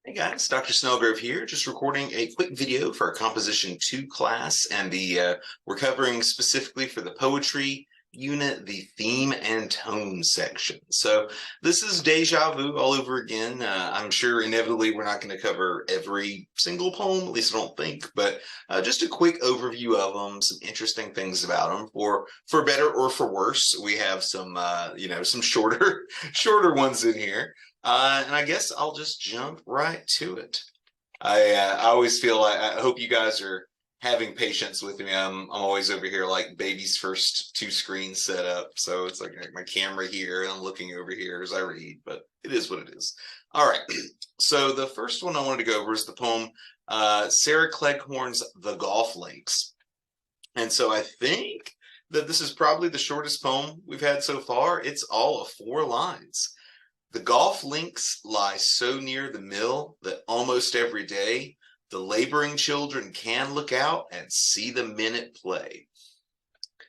Hey guys, Dr. Snellgrove here, just recording a quick video for our Composition 2 class, and we're covering specifically for the poetry unit, the theme and tone section. So this is deja vu all over again. I'm sure inevitably we're not going to cover every single poem, at least I don't think, but just a quick overview of them, some interesting things about them, for better or for worse. We have some, some shorter, shorter ones in here. And I guess I'll just jump right to it. I always feel I hope you guys are having patience with me. I'm always over here like baby's first two screens set up. So it's like my camera here and I'm looking over here as I read, but it is what it is. All right. So the first one I wanted to go over is the poem Sarah Cleghorn's The Golf Links. And so I think that this is probably the shortest poem we've had so far. It's all of 4 lines. The golf links lie so near the mill that almost every day the laboring children can look out and see the men at play.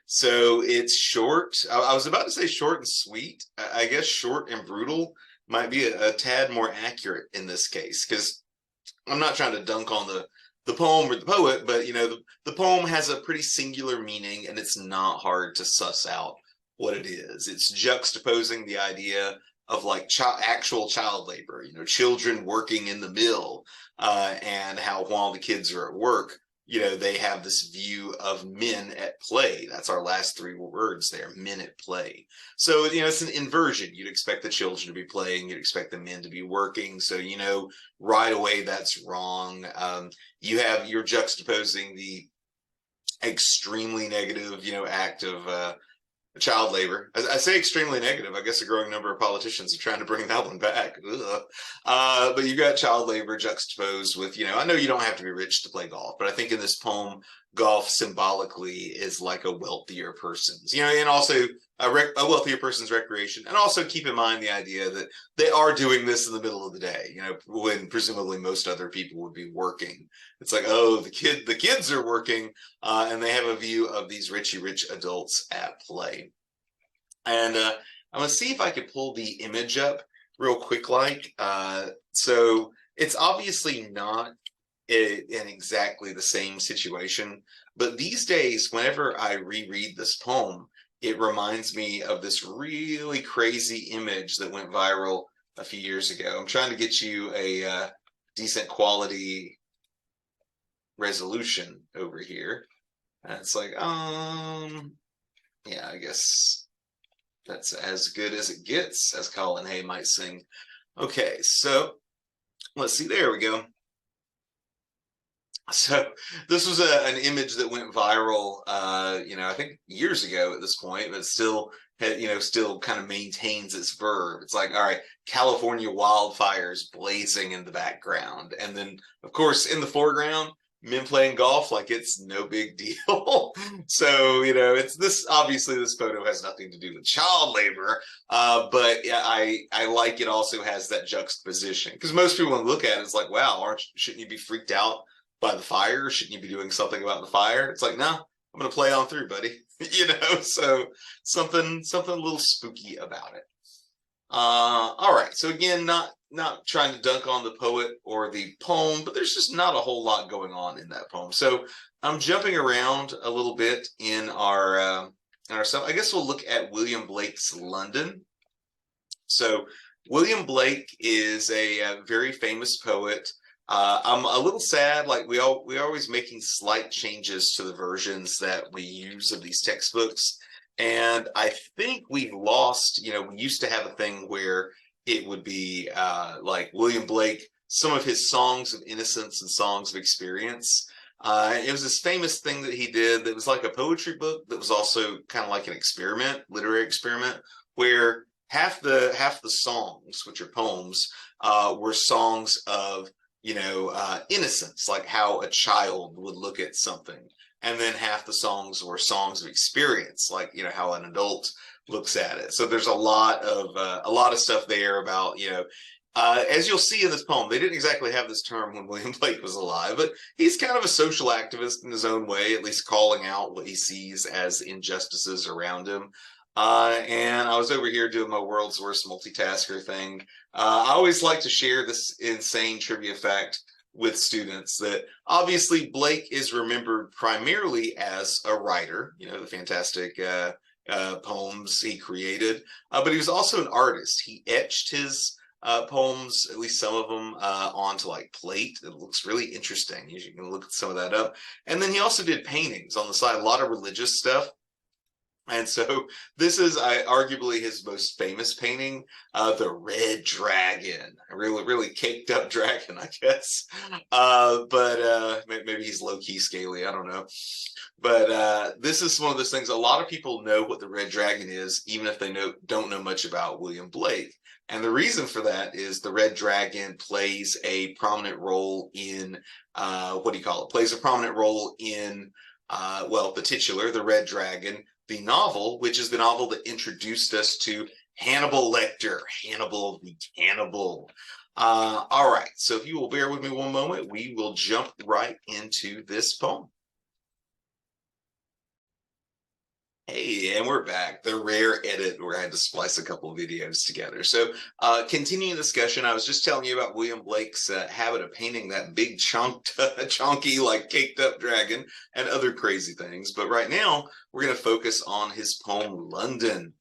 So it's short. I was about to say short and sweet. I guess short and brutal might be a tad more accurate in this case, because I'm not trying to dunk on the poem or the poet, but the poem has a pretty singular meaning and it's not hard to suss out what it is. It's juxtaposing the idea of like actual child labor, children working in the mill, and how while the kids are at work, they have this view of men at play. That's our last 3 words there, men at play. So, it's an inversion. You'd expect the children to be playing, you'd expect the men to be working. So, right away, that's wrong. You're juxtaposing the extremely negative, act of, child labor. I say extremely negative. I guess a growing number of politicians are trying to bring that one back. But you've got child labor juxtaposed with, I know you don't have to be rich to play golf, but I think in this poem, golf symbolically is like a wealthier person's, and also a wealthier person's recreation. And also keep in mind the idea that they are doing this in the middle of the day, when presumably most other people would be working. It's like, oh, the kids are working, and they have a view of these rich adults at play. And I'm gonna see if I could pull the image up real quick. So it's obviously not in exactly the same situation, but these days, whenever I reread this poem, it reminds me of this really crazy image that went viral a few years ago. I'm trying to get you a decent quality resolution over here. And it's like, yeah, I guess that's as good as it gets, as Colin Hay might sing. Okay, so let's see, there we go. So this was an image that went viral, I think years ago at this point, but still, still kind of maintains its verb. It's like, all right, California wildfires blazing in the background. And then, of course, in the foreground, men playing golf like it's no big deal. So, it's this, obviously this photo has nothing to do with child labor, but yeah, I like it also has that juxtaposition, because most people when look at it, it's like, wow, shouldn't you be freaked out by the fire? Shouldn't you be doing something about the fire? It's like, no, I'm going to play on through, buddy. So something a little spooky about it. All right. So again, not trying to dunk on the poet or the poem, but there's just not a whole lot going on in that poem. So I'm jumping around a little bit in our stuff. I guess we'll look at William Blake's London. So William Blake is a very famous poet. I'm a little sad, like we're always making slight changes to the versions that we use of these textbooks. And I think we've lost, we used to have a thing where it would be like William Blake, some of his songs of innocence and songs of experience. It was this famous thing that he did that was like a poetry book that was also kind of like an experiment, literary experiment, where half the songs, which are poems, were songs of innocence, like how a child would look at something. And then half the songs were songs of experience, like, how an adult looks at it. So there's a lot of stuff there about, as you'll see in this poem, they didn't exactly have this term when William Blake was alive, but he's kind of a social activist in his own way, at least calling out what he sees as injustices around him. And I was over here doing my world's worst multitasker thing. I always like to share this insane trivia fact with students that obviously Blake is remembered primarily as a writer, the fantastic poems he created, but he was also an artist. He etched his poems, at least some of them, onto like plate. It looks really interesting. You can look some of that up. And then he also did paintings on the side, a lot of religious stuff. And so this is arguably his most famous painting, the Red Dragon. A really, really caked up dragon, I guess. But maybe he's low-key scaly, I don't know. But this is one of those things, a lot of people know what the Red Dragon is, even if they don't know much about William Blake. And the reason for that is the Red Dragon plays a prominent role in, plays a prominent role in, the titular, the Red Dragon, the novel, which is the novel that introduced us to Hannibal Lecter, Hannibal the Cannibal. All right, so if you will bear with me one moment, we will jump right into this poem. Hey, and we're back. The rare edit where I had to splice a couple of videos together. So continuing the discussion, I was just telling you about William Blake's habit of painting that big chunky, like caked up dragon and other crazy things. But right now, we're going to focus on his poem, London.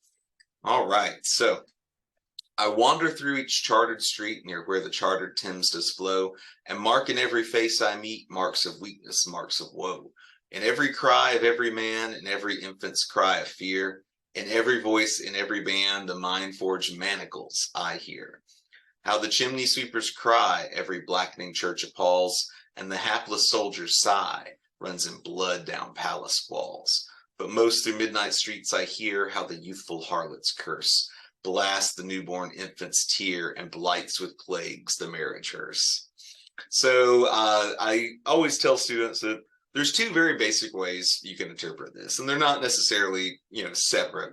All right, so I wander through each chartered street near where the chartered Thames does flow, and mark in every face I meet marks of weakness, marks of woe. In every cry of every man, in every infant's cry of fear, in every voice, in every band, the mind-forged manacles I hear. How the chimney sweepers cry, every blackening church appalls, and the hapless soldier's sigh runs in blood down palace walls. But most through midnight streets I hear how the youthful harlot's curse blasts the newborn infant's tear and blights with plagues the marriage hearse. So I always tell students that there's two very basic ways you can interpret this, and they're not necessarily, separate.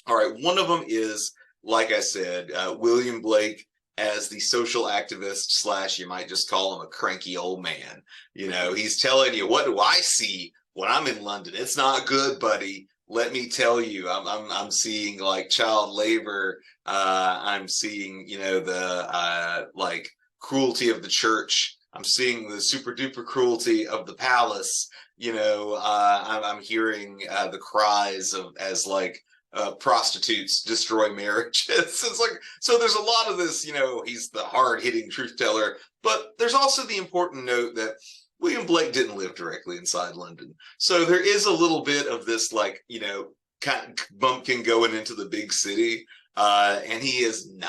All right, one of them is, like I said, William Blake as the social activist / you might just call him a cranky old man. He's telling you, what do I see when I'm in London? It's not good, buddy. Let me tell you, I'm seeing like child labor. I'm seeing, the like cruelty of the church. I'm seeing the super duper cruelty of the palace. I'm hearing the cries of as like prostitutes destroy marriages. It's like, so there's a lot of this, he's the hard hitting truth teller, but there's also the important note that William Blake didn't live directly inside London. So there is a little bit of this, like, kind of bumpkin going into the big city. And he is not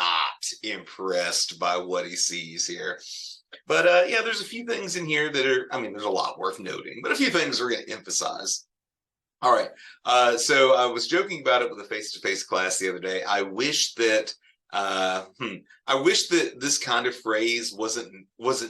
impressed by what he sees here. But there's a few things in here that are, there's a lot worth noting, but a few things we're going to emphasize. All right. So I was joking about it with a face-to-face class the other day. I wish that this kind of phrase wasn't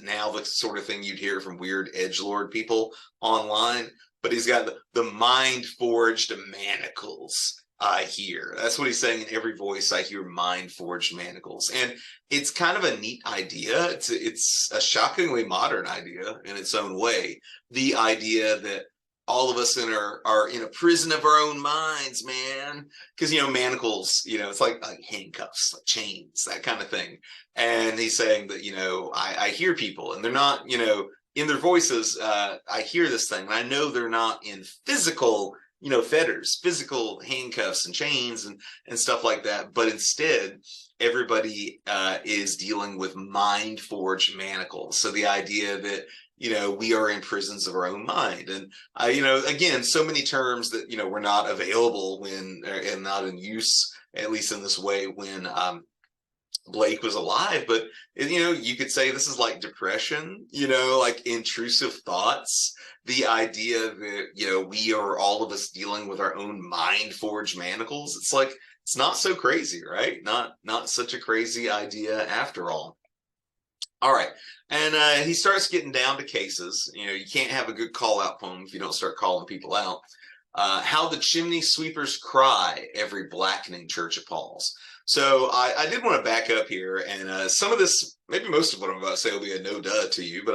now the sort of thing you'd hear from weird edgelord people online, but he's got the mind-forged manacles. I hear. That's what he's saying in every voice. I hear mind-forged manacles. And it's kind of a neat idea. It's a shockingly modern idea in its own way. The idea that all of us are in a prison of our own minds, man. Because, manacles, it's like handcuffs, like chains, that kind of thing. And he's saying that, I hear people and they're not, in their voices, I hear this thing. And I know they're not in physical fetters, physical handcuffs and chains and stuff like that. But instead, everybody is dealing with mind-forged manacles. So the idea that, we are in prisons of our own mind. And, again, so many terms that, were not available and not in use, at least in this way, when Blake was alive. But, you could say this is like depression, like intrusive thoughts. The idea that, we are all of us dealing with our own mind-forged manacles. It's like, it's not so crazy, right? Not such a crazy idea after all. All right. And he starts getting down to cases. You can't have a good call-out poem if you don't start calling people out. How the chimney sweepers cry, every blackening church appalls. So I did want to back up here, and some of this, maybe most of what I'm about to say will be a no-duh to you, but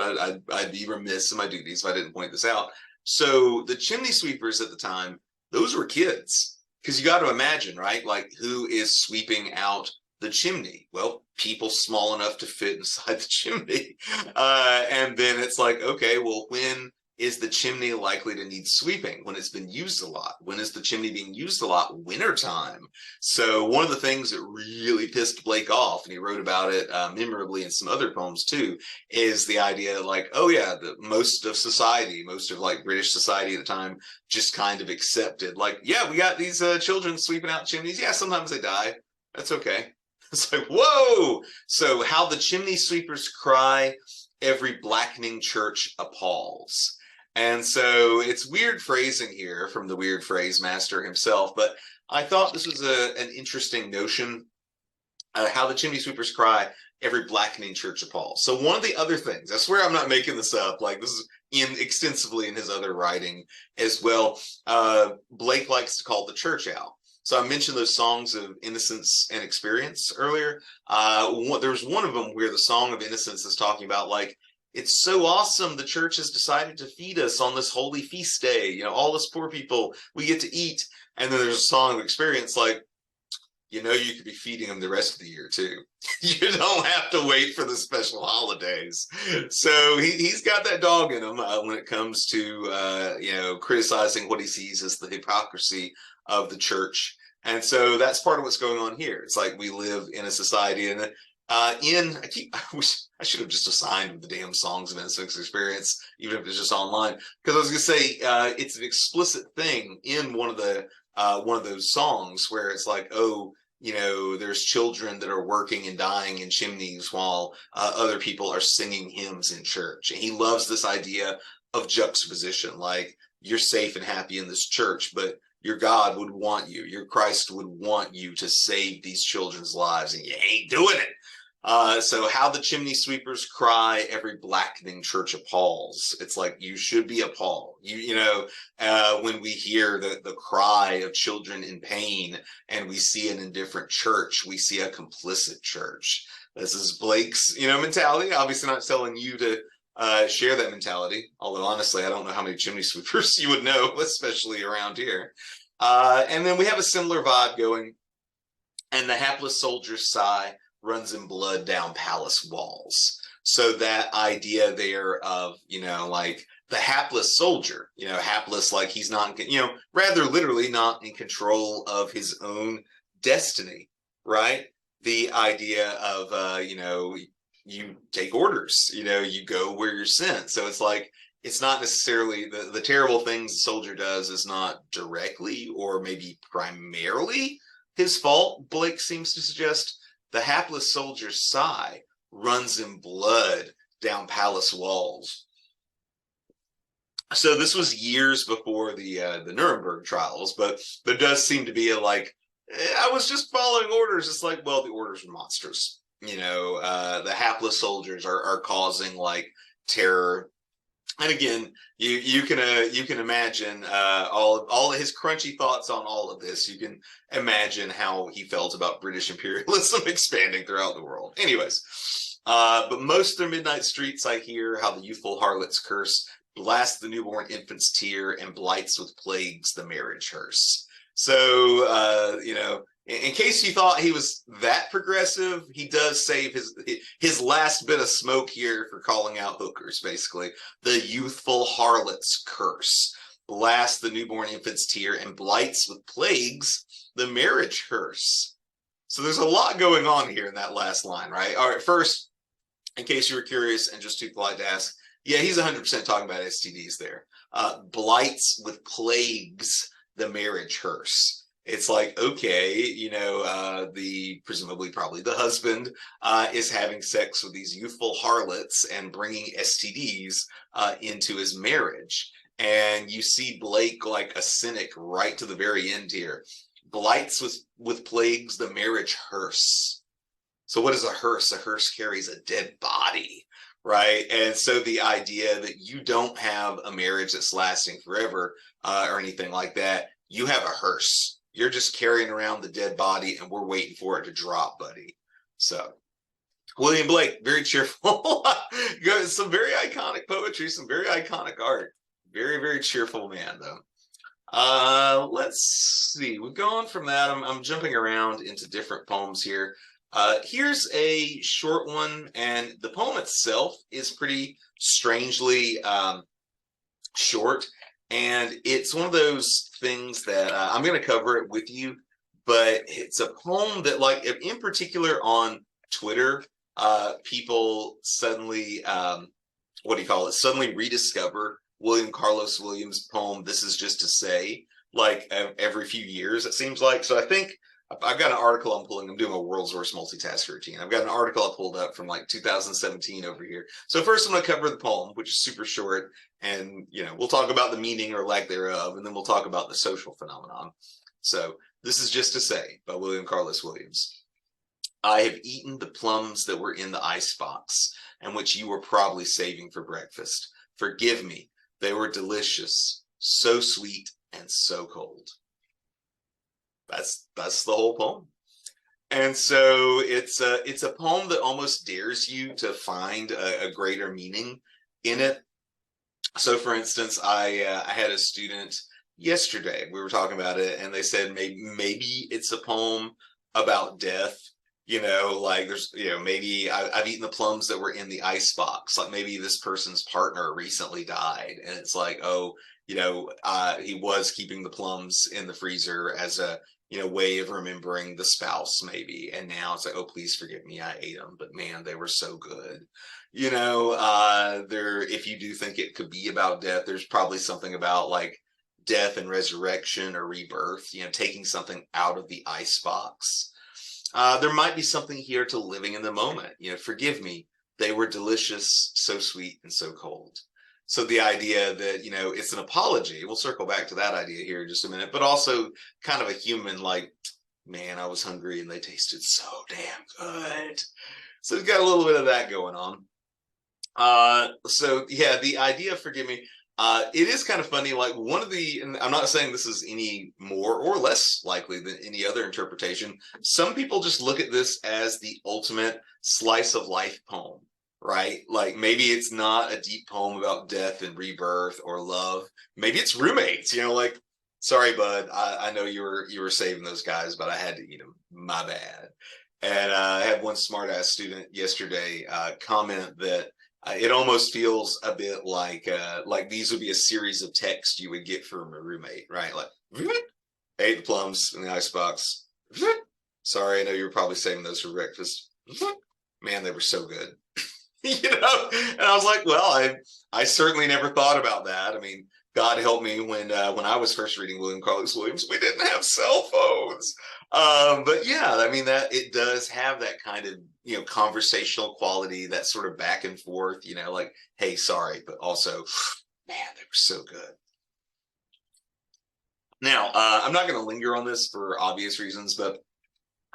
I'd be remiss in my duties if I didn't point this out. So the chimney sweepers at the time, those were kids. Because you got to imagine, right? Like, who is sweeping out the chimney? Well, people small enough to fit inside the chimney. And then it's like, okay, well, when is the chimney likely to need sweeping? When it's been used a lot? When is the chimney being used a lot? Wintertime. So one of the things that really pissed Blake off, and he wrote about it memorably in some other poems too, is the idea like, oh yeah, most of society, most of like British society at the time just kind of accepted, like, yeah, we got these children sweeping out chimneys. Yeah, sometimes they die. That's okay. It's like, whoa. So how the chimney sweepers cry, every blackening church appalls. And so it's weird phrasing here from the weird phrase master himself, but I thought this was an interesting notion, how the chimney sweepers cry, every blackening church appalls. So one of the other things, I swear I'm not making this up, like this is extensively in his other writing as well, Blake likes to call the church out. So I mentioned those songs of innocence and experience earlier. There's one of them where the song of innocence is talking about like, it's so awesome the church has decided to feed us on this holy feast day. You know, all us poor people, we get to eat. And then there's a song of experience like, you know, you could be feeding them the rest of the year too. You don't have to wait for the special holidays. So he's got that dog in him when it comes to, you know, criticizing what he sees as the hypocrisy of the church. And so that's part of what's going on here. It's like we live in a society, and I wish I should have just assigned with the damn songs of innocence experience, even if it's just online. Because I was going to say it's an explicit thing in one of those songs where it's like, oh, you know, there's children that are working and dying in chimneys while other people are singing hymns in church. And he loves this idea of juxtaposition, like you're safe and happy in this church, but your God would want you, your Christ would want you to save these children's lives, and you ain't doing it. So how the chimney sweepers cry, every blackening church appalls. It's like, you should be appalled. You know, when we hear the cry of children in pain and we see an indifferent church, we see a complicit church. This is Blake's, you know, mentality. Obviously not telling you to share that mentality. Although honestly, I don't know how many chimney sweepers you would know, especially around here. And then we have a similar vibe going, and the hapless soldier's sigh runs in blood down palace walls. So that idea there of, you know, like the hapless soldier, you know, hapless, like he's not, you know, rather literally not in control of his own destiny, right? The idea of, you know, you take orders, you know, you go where you're sent. So it's like, it's not necessarily the terrible things the soldier does is not directly or maybe primarily his fault. Blake seems to suggest the hapless soldier's sigh runs in blood down palace walls. So this was years before the Nuremberg trials, but there does seem to be a like, I was just following orders. It's like, well, the orders were monstrous. You know, the hapless soldiers are causing like terror. And again, you can imagine all of his crunchy thoughts on all of this. You can imagine how he felt about British imperialism expanding throughout the world. Anyways, but most of their midnight streets, I hear how the youthful harlot's curse blasts the newborn infant's tear and blights with plagues the marriage hearse. So you know, in case you thought he was that progressive, he does save his last bit of smoke here for calling out hookers, basically. The youthful harlot's curse blasts the newborn infant's tear and blights with plagues the marriage hearse. So there's a lot going on here in that last line, right? All right, first, in case you were curious and just too polite to ask, yeah, he's 100% talking about STDs there. Blights with plagues the marriage hearse. It's like, okay, you know, presumably probably the husband is having sex with these youthful harlots and bringing STDs into his marriage. And you see Blake like a cynic right to the very end here. Blights with plagues the marriage hearse. So what is a hearse? A hearse carries a dead body, right? And so the idea that you don't have a marriage that's lasting forever or anything like that, you have a hearse. You're just carrying around the dead body and we're waiting for it to drop, buddy. So William Blake, very cheerful. Some very iconic poetry, some very iconic art. Very, very cheerful man, though. Let's see. We've gone from that. I'm jumping around into different poems here. Here's a short one, and the poem itself is pretty strangely short, and it's one of those things that I'm going to cover it with you, but it's a poem that, like, in particular on Twitter, people suddenly, what do you call it? Suddenly rediscover William Carlos Williams' poem, This Is Just to Say, like every few years, it seems like. So I think I've got an article I'm doing a world's worst multitask routine. I've got an article I pulled up from like 2017 over here. So first I'm going to cover the poem, which is super short. And, we'll talk about the meaning or lack thereof, and then we'll talk about the social phenomenon. So This Is Just to Say by William Carlos Williams. I have eaten the plums that were in the icebox and which you were probably saving for breakfast. Forgive me. They were delicious, so sweet and so cold. That's the whole poem. And so it's a poem that almost dares you to find a greater meaning in it. So for instance, I had a student yesterday, we were talking about it, and they said maybe it's a poem about death. Like there's, maybe I've eaten the plums that were in the ice box. Like maybe this person's partner recently died, and it's like, oh, he was keeping the plums in the freezer as a, way of remembering the spouse, maybe. And now it's like, oh, please forgive me, I ate them, but man, they were so good. If you do think it could be about death, there's probably something about like death and resurrection or rebirth, taking something out of the ice box. There might be something here to living in the moment. Forgive me, they were delicious, so sweet and so cold. So the idea that, it's an apology, we'll circle back to that idea here in just a minute, but also kind of a human, like, man, I was hungry and they tasted so damn good. So we've got a little bit of that going on. So yeah, the idea, forgive me, it is kind of funny. Like and I'm not saying this is any more or less likely than any other interpretation. Some people just look at this as the ultimate slice of life poem, right? Like maybe it's not a deep poem about death and rebirth or love. Maybe it's roommates, like, sorry, bud, I know you were saving those guys, but I had to eat them. My bad. And I had one smart ass student yesterday comment that it almost feels a bit like these would be a series of texts you would get from a roommate, right? Like, ate the plums in the icebox. Sorry, I know you were probably saving those for breakfast. Man, they were so good. And I was like, well, I certainly never thought about that. I mean, God help me when I was first reading William Carlos Williams, we didn't have cell phones. But yeah, I mean that it does have that kind of conversational quality, that sort of back and forth, like, hey, sorry, but also, man, they were so good. Now, I'm not going to linger on this for obvious reasons, but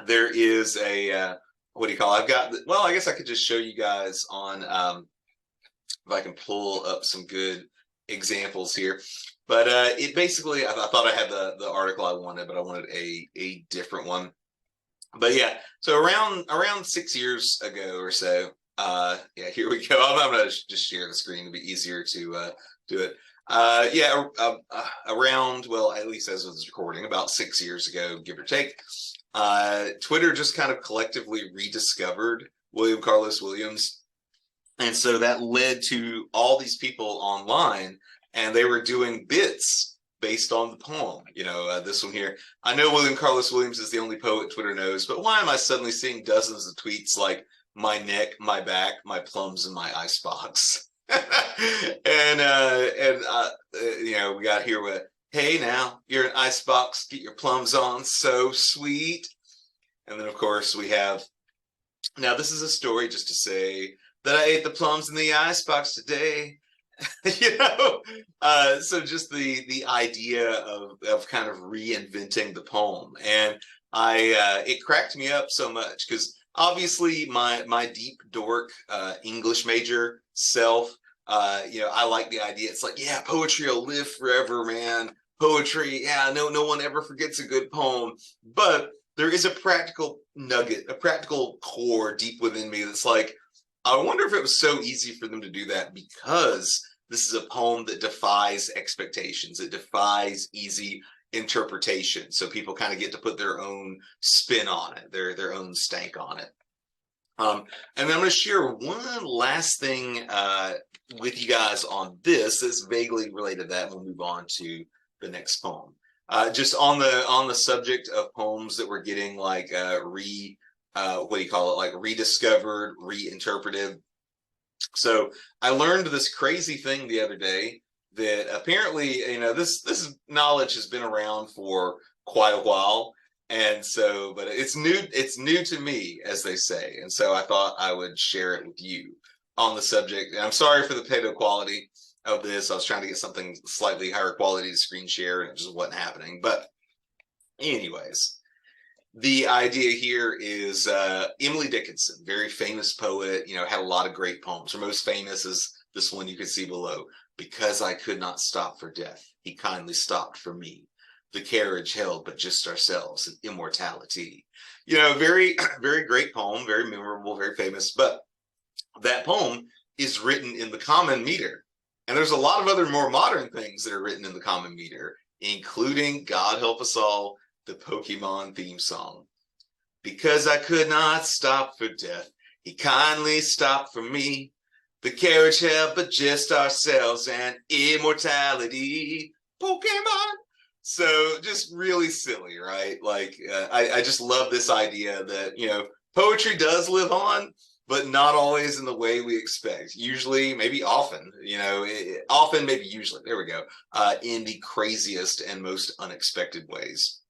there is a what do you call it? I guess I could just show you guys on if I can pull up some good examples here. But it basically, I thought I had the article I wanted, but I wanted a different one. But yeah, so around 6 years ago or so, yeah, here we go. I'm gonna just share the screen to be easier to do it. Around, well, at least as of this recording, about 6 years ago, give or take, Twitter just kind of collectively rediscovered William Carlos Williams. And so that led to all these people online, and they were doing bits based on the poem. This one here. I know William Carlos Williams is the only poet Twitter knows, but why am I suddenly seeing dozens of tweets like my neck, my back, my plums, and my icebox? and we got here with, hey, now you're an icebox, get your plums on, so sweet. And then of course we have, now this is a story just to say that I ate the plums in the icebox today. So just the idea of kind of reinventing the poem. And it cracked me up so much because obviously my deep dork English major self, I like the idea. It's like, yeah, poetry will live forever, man. Poetry, yeah, no one ever forgets a good poem. But there is a practical nugget, a practical core deep within me that's like, I wonder if it was so easy for them to do that because this is a poem that defies expectations. It defies easy interpretation. So people kind of get to put their own spin on it, their own stank on it. And then I'm going to share one last thing with you guys on this that's vaguely related to that. We'll move on to the next poem. Just on the subject of poems that we're getting like what do you call it, like rediscovered, reinterpreted. So I learned this crazy thing the other day that apparently, this knowledge has been around for quite a while. And so, but it's new to me, as they say. And so I thought I would share it with you on the subject. And I'm sorry for the pedo quality of this. I was trying to get something slightly higher quality to screen share, and it just wasn't happening. But anyways, the idea here is Emily Dickinson, very famous poet, had a lot of great poems. Her most famous is this one you can see below. Because I could not stop for death, he kindly stopped for me. The carriage held but just ourselves and immortality. Very, very great poem, very memorable, very famous. But that poem is written in the common meter. And there's a lot of other more modern things that are written in the common meter, including, God help us all, the Pokemon theme song. Because I could not stop for death, he kindly stopped for me. The carriage held but just ourselves and immortality. Pokemon. So just really silly, right? Like, I just love this idea that, poetry does live on, but not always in the way we expect. Usually, maybe often, often, maybe usually, there we go, in the craziest and most unexpected ways.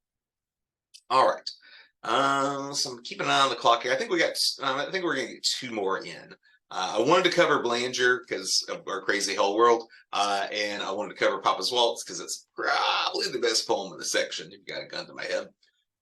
All right. So I'm keeping an eye on the clock here. I think we're going to get two more in. I wanted to cover Belanger because of our crazy whole world, and I wanted to cover Papa's Waltz because it's probably the best poem in the section, if you got a gun to my head.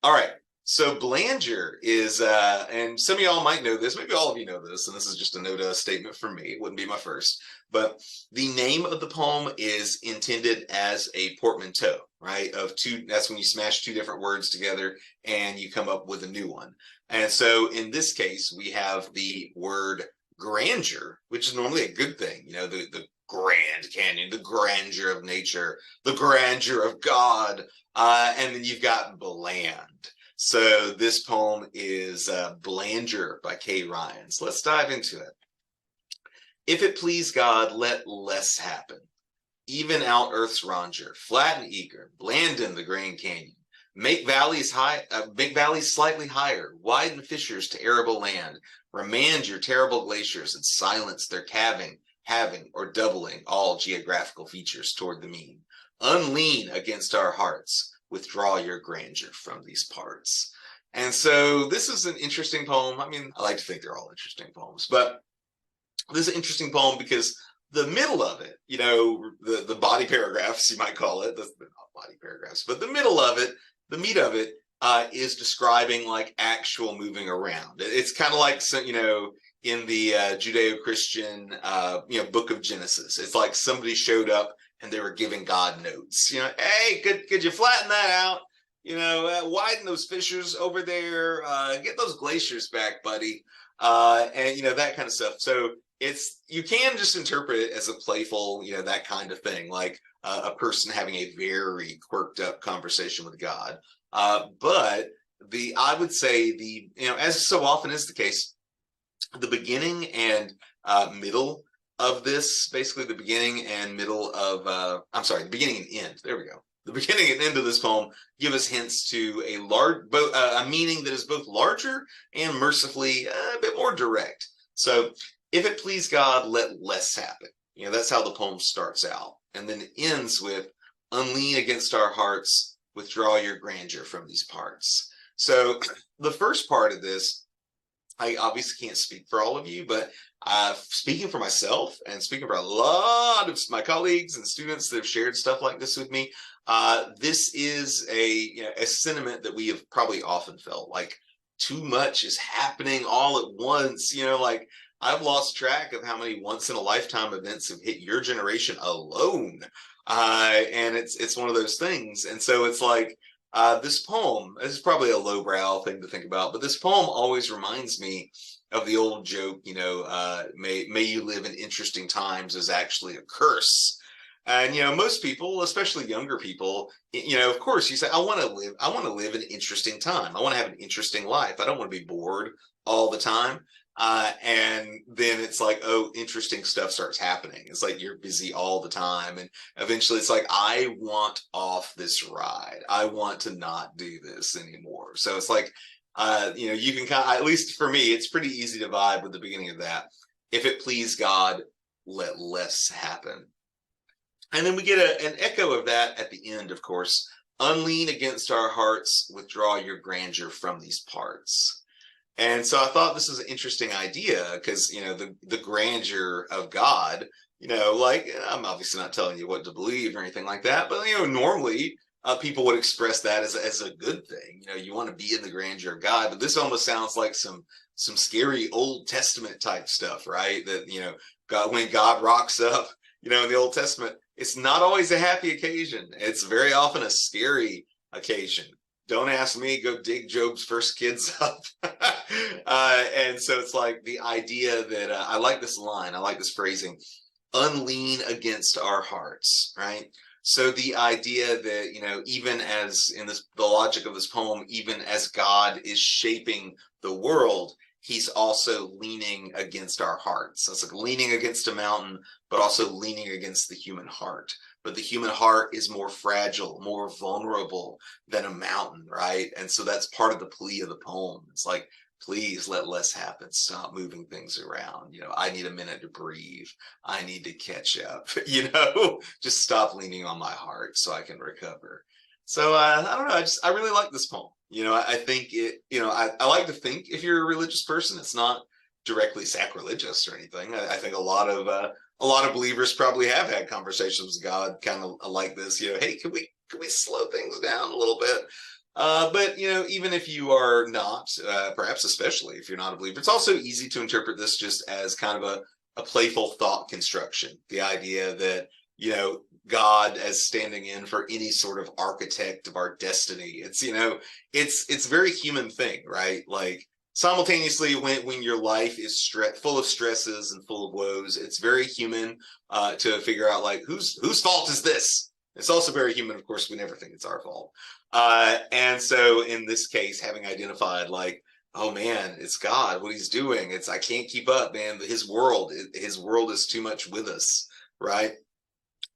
All right, so Belanger is, and some of y'all might know this, maybe all of you know this, and this is just a note of statement for me. It wouldn't be my first, but the name of the poem is intended as a portmanteau, right? Of two, that's when you smash two different words together and you come up with a new one. And so in this case, we have the word grandeur, which is normally a good thing, the Grand Canyon, the grandeur of nature, the grandeur of God, and then you've got bland. So this poem is Belanger by Kay Ryan. So let's dive into it. If it please God, let less happen. Even out earth's ronger, flat and eager, bland in the Grand Canyon. Make valleys slightly higher, widen fissures to arable land, remand your terrible glaciers and silence their calving, having, or doubling all geographical features toward the mean. Unlean against our hearts, withdraw your grandeur from these parts. And so this is an interesting poem. I mean, I like to think they're all interesting poems, but this is an interesting poem because the middle of it, the body paragraphs, you might call it, not body paragraphs, but the middle of it, the meat of it, is describing like actual moving around. It's kind of like, in the Judeo-Christian, book of Genesis. It's like somebody showed up and they were giving God notes. Hey, could you flatten that out? Widen those fissures over there. Get those glaciers back, buddy. And that kind of stuff. So you can just interpret it as a playful, that kind of thing, like a person having a very quirked up conversation with God. But I would say as so often is the case, the beginning and middle of this, basically the beginning and middle of, the beginning and end, there we go. The beginning and end of this poem give us hints to a meaning that is both larger and mercifully a bit more direct. So if it please God, let less happen. That's how the poem starts out. And then it ends with, unlean against our hearts, withdraw your grandeur from these parts. So the first part of this, I obviously can't speak for all of you, but speaking for myself and speaking for a lot of my colleagues and students that have shared stuff like this with me, this is a sentiment that we have probably often felt, like too much is happening all at once. Like I've lost track of how many once in a lifetime events have hit your generation alone. And it's one of those things. And so it's like, this poem, this is probably a lowbrow thing to think about, but this poem always reminds me the old joke, may you live in interesting times is actually a curse. And most people, especially younger people, of course, you say, I want to live an interesting time. I want to have an interesting life. I don't want to be bored all the time. And then it's like, oh, interesting stuff starts happening. It's like you're busy all the time. And eventually it's like, I want off this ride. I want to not do this anymore. So it's like, you can at least for me, it's pretty easy to vibe with the beginning of that. If it please God, let less happen. And then we get an echo of that at the end, of course. Unlean against our hearts, withdraw your grandeur from these parts. And so I thought this was an interesting idea because, the grandeur of God, like I'm obviously not telling you what to believe or anything like that, but, normally people would express that as a good thing. You want to be in the grandeur of God, but this almost sounds like some scary Old Testament type stuff, right? That, God, when God rocks up, in the Old Testament, it's not always a happy occasion. It's very often a scary occasion. Don't ask me, go dig Job's first kids up. And so it's like the idea that I like this line, I like this phrasing, unlean against our hearts, right? So the idea that, even as in the logic of this poem, even as God is shaping the world, he's also leaning against our hearts. So it's like leaning against a mountain, but also leaning against the human heart. But the human heart is more fragile, more vulnerable than a mountain, right? And so that's part of the plea of the poem. It's like, please let less happen. Stop moving things around. I need a minute to breathe. I need to catch up. Just stop leaning on my heart so I can recover. So I don't know. I really like this poem. I think it. I like to think if you're a religious person, it's not directly sacrilegious or anything. I think a lot of believers probably have had conversations with God kind of like this. Hey, can we slow things down a little bit? But even if you are not, perhaps especially if you're not a believer, it's also easy to interpret this just as kind of a playful thought construction. The idea that God as standing in for any sort of architect of our destiny. It's it's a very human thing, right? Like simultaneously when your life is full of stresses and full of woes, it's very human to figure out like whose fault is this. It's also very human, of course, we never think it's our fault. And so in this case, having identified like, oh man, it's God, what he's doing. I can't keep up, man. His world is too much with us, right?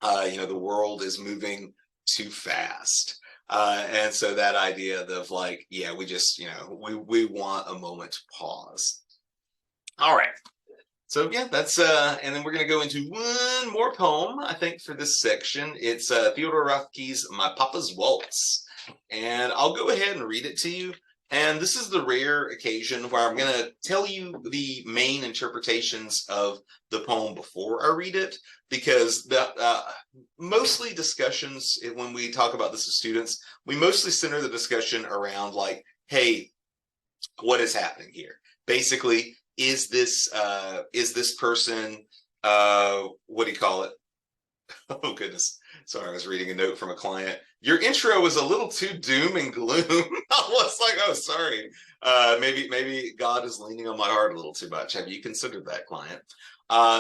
The world is moving too fast. And so that idea of like, yeah, we just, we want a moment to pause. All right. So yeah, that's and then we're gonna go into one more poem, I think, for this section. It's Theodore Rothke's My Papa's Waltz. And I'll go ahead and read it to you. And this is the rare occasion where I'm going to tell you the main interpretations of the poem before I read it, because mostly discussions, when we talk about this with students, we mostly center the discussion around like, hey, what is happening here? Basically, is this person, what do you call it? Oh, goodness. Sorry, I was reading a note from a client. Your intro was a little too doom and gloom. I was like, oh, sorry. Maybe God is leaning on my heart a little too much. Have you considered that, client?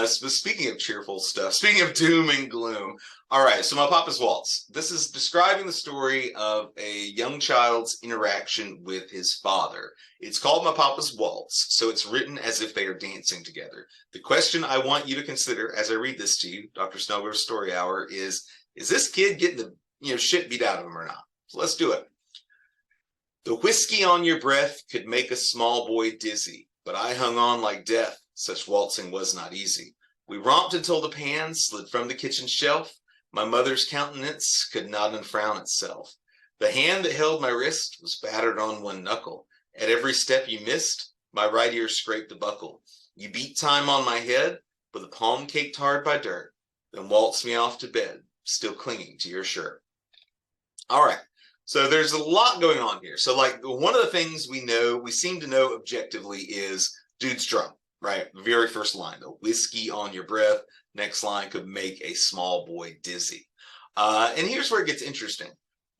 Speaking of cheerful stuff, speaking of doom and gloom. All right, so My Papa's Waltz. This is describing the story of a young child's interaction with his father. It's called My Papa's Waltz, so it's written as if they are dancing together. The question I want you to consider as I read this to you, Dr. Snellgrove's Story Hour, is this kid getting the shit beat out of him or not? So let's do it. The whiskey on your breath could make a small boy dizzy, but I hung on like death. Such waltzing was not easy. We romped until the pan slid from the kitchen shelf. My mother's countenance could not unfrown itself. The hand that held my wrist was battered on one knuckle. At every step you missed, my right ear scraped the buckle. You beat time on my head with a palm caked hard by dirt, then waltzed me off to bed, still clinging to your shirt. All right. So there's a lot going on here. So like one of the things we seem to know objectively is dude's drunk. Right, very first line, the whiskey on your breath. Next line could make a small boy dizzy. And here's where it gets interesting.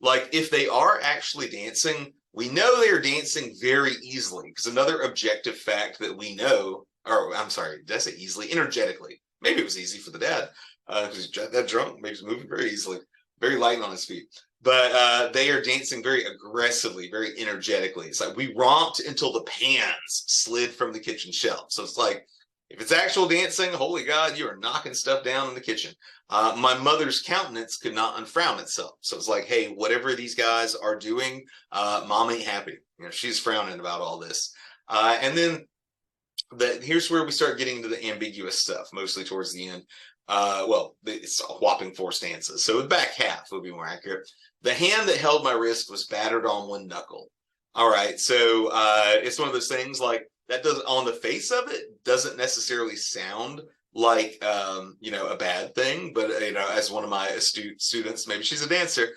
Like if they are actually dancing, We know they are dancing very easily because another objective fact that we know, or I'm sorry, did I say easily? Energetically. Maybe it was easy for the dad because he's that drunk. Maybe he's moving very easily, very light on his feet. But they are dancing very aggressively, very energetically. It's like we romped until the pans slid from the kitchen shelf. So it's like, if it's actual dancing, holy God, you are knocking stuff down in the kitchen. My mother's countenance could not unfrown itself. So it's like, hey, whatever these guys are doing, mom ain't happy. You know, she's frowning about all this. And then here's where we start getting to the ambiguous stuff, mostly towards the end. Well, it's a whopping 4 stanzas. So the back half would be more accurate. The hand that held my wrist was battered on one knuckle. All right, so it's one of those things like that doesn't, on the face of it, doesn't necessarily sound like you know, a bad thing, but you know, as one of my astute students, maybe she's a dancer,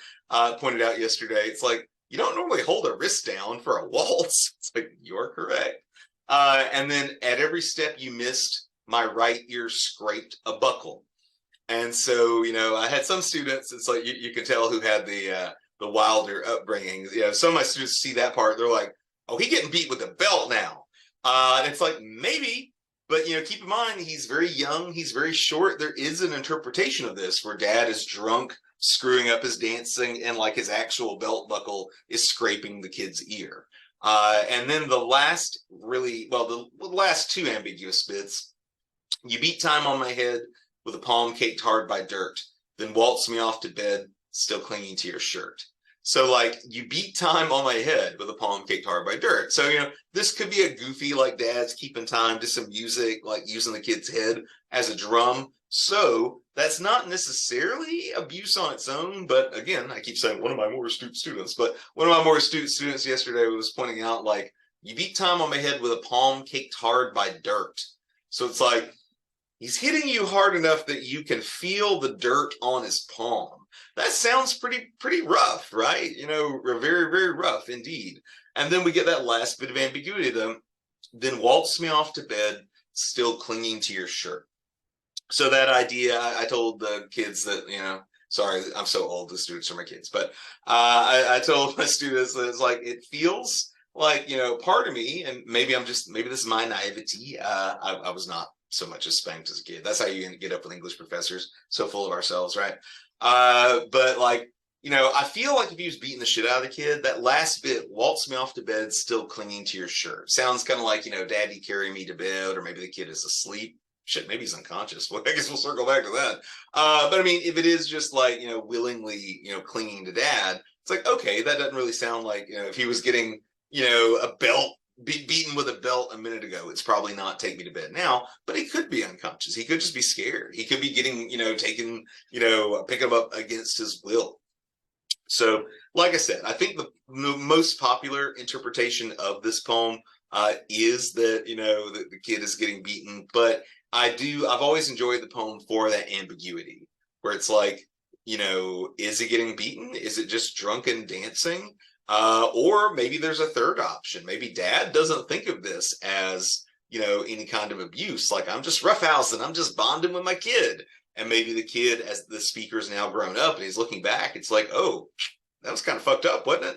pointed out yesterday, it's like you don't normally hold a wrist down for a waltz. It's like, you're correct. And then at every step you missed, my right ear scraped a buckle. And so, you know, I had some students, it's like you can tell who had the wilder upbringing. You know, some of my students see that part, they're like, oh, he getting beat with a belt now. And it's like, maybe, but, you know, keep in mind, he's very young, he's very short. There is an interpretation of this where dad is drunk, screwing up his dancing, and like his actual belt buckle is scraping the kid's ear. And then the last really, well, the last 2 ambiguous bits, you beat time on my head with a palm caked hard by dirt, then waltz me off to bed, still clinging to your shirt. So like, you beat time on my head with a palm caked hard by dirt. So, you know, this could be a goofy, like dad's keeping time to some music, like using the kid's head as a drum. So that's not necessarily abuse on its own. But again, I keep saying one of my more astute students, but one of my more astute students yesterday was pointing out, like, you beat time on my head with a palm caked hard by dirt. So it's like, he's hitting you hard enough that you can feel the dirt on his palm. That sounds pretty rough, right? You know, very, very rough indeed. And then we get that last bit of ambiguity, though. Then waltz me off to bed, still clinging to your shirt. So that idea, I told the kids that, you know, sorry, I'm so old, the students are my kids, but I told my students that it's like, it feels like, you know, part of me, and maybe this is my naivety. I was not so much as spanked as a kid. That's how you get up with English professors, so full of ourselves, right? But like, you know, I feel like if he was beating the shit out of the kid, that last bit, waltz me off to bed, still clinging to your shirt, sounds kind of like, you know, daddy carry me to bed, or maybe the kid is asleep. Shit, maybe he's unconscious. Well, I guess we'll circle back to that. But I mean, if it is just like, you know, willingly, you know, clinging to dad, it's like, okay, that doesn't really sound like, you know, if he was getting, you know, a belt, beaten with a belt a minute ago, it's probably not take me to bed now, but he could be unconscious. He could just be scared. He could be getting, you know, taken, you know, pick him up against his will. So, like I said, I think the most popular interpretation of this poem is that, you know, the kid is getting beaten, but I've always enjoyed the poem for that ambiguity, where it's like, you know, is he getting beaten? Is it just drunken dancing? Or maybe there's a third option. Maybe dad doesn't think of this as, you know, any kind of abuse. Like, I'm just roughhousing, I'm just bonding with my kid. And maybe the kid, as the speaker's now grown up and he's looking back, it's like, oh, that was kind of fucked up, wasn't it?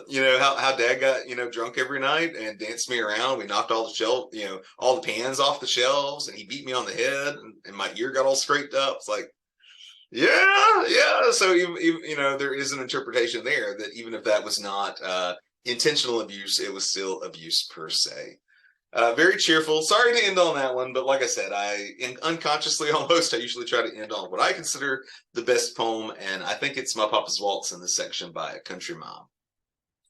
You know, how dad got, you know, drunk every night and danced me around. We knocked all the shelf, you know, all the pans off the shelves, and he beat me on the head, and my ear got all scraped up. It's like, yeah. So you know, there is an interpretation there that even if that was not intentional abuse, it was still abuse per se. Very cheerful. Sorry to end on that one, but like I said, unconsciously almost, I usually try to end on what I consider the best poem, and I think it's My Papa's Waltz in this section by a country mom.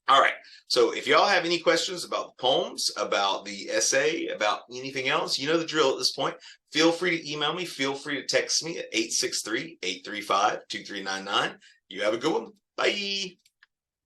All right, so if y'all have any questions about the poems, about the essay, about anything else, you know the drill at this point. Feel free to email me. Feel free to text me at 863-835-2399. You have a good one. Bye.